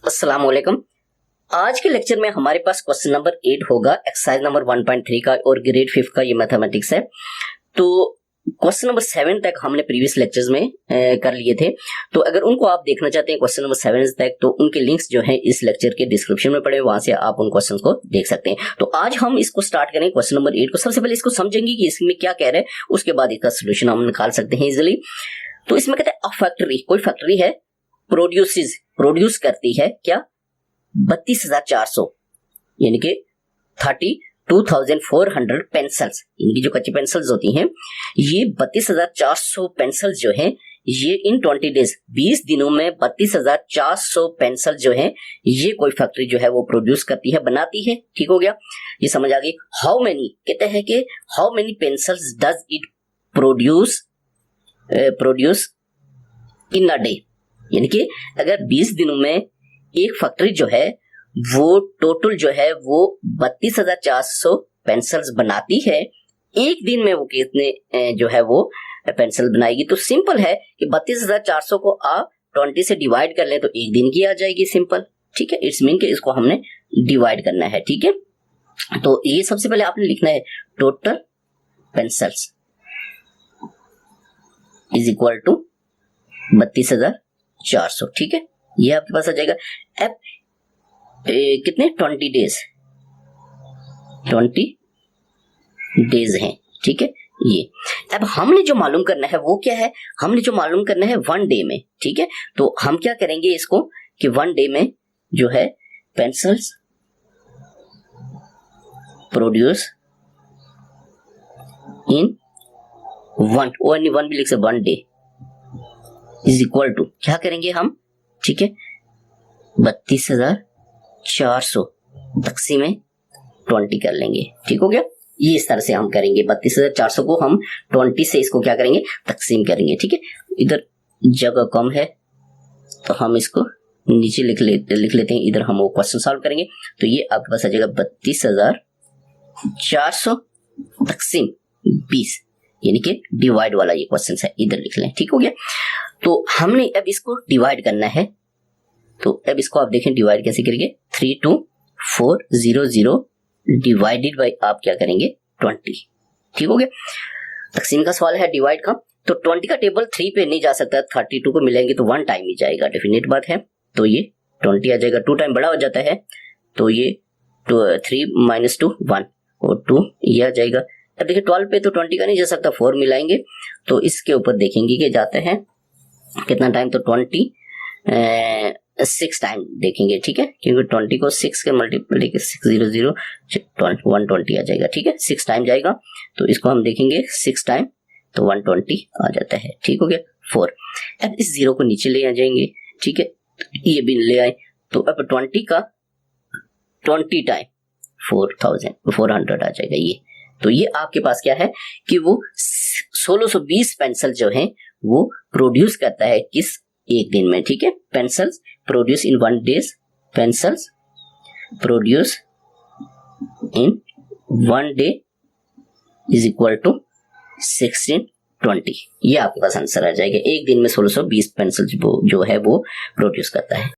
अस्सलाम वालेकुम। आज के लेक्चर में हमारे पास क्वेश्चन नंबर 8 होगा, एक्सरसाइज नंबर 1.3 का और ग्रेड 5 का ये मैथमेटिक्स है। तो क्वेश्चन नंबर 7 तक हमने प्रीवियस लेक्चर्स में कर लिए थे। तो अगर उनको आप देखना चाहते हैं क्वेश्चन नंबर 7 तक, तो उनके लिंक्स जो हैं इस लेक्चर के डिस्क्रिप्शन में पड़े, वहां से आप उन क्वेश्चन को देख सकते हैं। तो आज हम इसको स्टार्ट करें क्वेश्चन नंबर 8 को। सबसे पहले इसको समझेंगे कि इसमें क्या कह रहे हैं, उसके बाद इसका सोल्यूशन हम निकाल सकते हैं इजिली। तो इसमें कहते हैं अ फैक्ट्री, कोई फैक्ट्री है, प्रोड्यूस करती है क्या 32,400 यानी कि 32,400 पेंसिल्स। इनकी जो कच्ची पेंसिल्स होती हैं, ये 32,400 पेंसिल्स जो हैं, ये इन 20 डेज 20 दिनों में 32,400 पेंसिल जो हैं, ये कोई फैक्ट्री जो है वो प्रोड्यूस करती है, बनाती है। ठीक हो गया, ये समझ आ गई। हाउ मेनी कहते हैं कि how many pencils does it produce in a day, यानी कि अगर 20 दिनों में एक फैक्ट्री जो है वो टोटल जो है वो 32,400 पेंसिल्स बनाती है, एक दिन में वो कितने जो है वो पेंसिल बनाएगी। तो सिंपल है कि 32,400 को आप 20 से डिवाइड कर ले तो एक दिन की आ जाएगी, सिंपल। ठीक है, इट्स मीन कि इसको हमने डिवाइड करना है। ठीक है, तो ये सबसे पहले आपने लिखना है total pencils is equal to 32,400। ठीक है, ये आपके पास आ जाएगा। अब कितने 20 डेज हैं। ठीक है, ये अब हमने जो मालूम करना है वो क्या है, हमने जो मालूम करना है 1 डे में। ठीक है, तो हम क्या करेंगे इसको कि 1 डे में जो है पेंसिल्स प्रोड्यूस इन 1 भी लिख सकते, 1 डे इज इक्वल टू क्या करेंगे हम, ठीक है, 32,400 तकसीम 20 कर लेंगे। ठीक हो गया, ये इस तरह से हम करेंगे। 32,400 को हम 20 से इसको क्या करेंगे, तकसीम करेंगे। ठीक है, इधर जगह कम है तो हम इसको नीचे लिख लेते हैं, इधर हम वो क्वेश्चन सॉल्व करेंगे। तो ये आपके पास आ जाएगा 32,400 तकसीम 20, यानी कि डिवाइड वाला ये क्वेश्चन है, इधर लिख लें। ठीक हो गया, तो हमने अब इसको डिवाइड करना है। तो अब इसको आप देखें डिवाइड कैसे करेंगे, 32400 डिवाइडेड बाय आप क्या करेंगे 20। ठीक हो गया, तकसीम का सवाल है डिवाइड का। तो 20 का टेबल 3 पे नहीं जा सकता, 32 को मिलाएंगे तो 1 टाइम ही जाएगा, डेफिनेट बात है। तो ये 20 आ जाएगा, 2 टाइम बड़ा हो जाता है, तो ये 3 - 2 1 और 2 ये आ जाएगा। अब देखिए 12 पे तो 20 का नहीं जा सकता, 4 मिलाएंगे तो इसके ऊपर देखेंगे कि जाते हैं कितना टाइम, तो 6 टाइम देखेंगे। ठीक है, क्योंकि 20 को 6 के मल्टीप्लाई 600 120 आ जाएगा। ठीक है, 6 टाइम जाएगा, तो इसको हम देखेंगे 6 टाइम तो 120 आ जाता है। ठीक हो गया, 4। अब इस 0 को नीचे ले आ जाएंगे। ठीक है, ये भी ले आए, तो अब 20 का 20 टाइम 400 आ जाएगा ये। तो ये आपके पास क्या है कि वो 1620 पेंसिल जो है वो प्रोड्यूस करता है किस एक दिन में। ठीक है, pencils produce in 1 days, pencils produce in 1 day is equal to 1620। ये आपके पास आंसर आ जाएगा। एक दिन में 1620 पेंसिल जो है वो प्रोड्यूस करता है।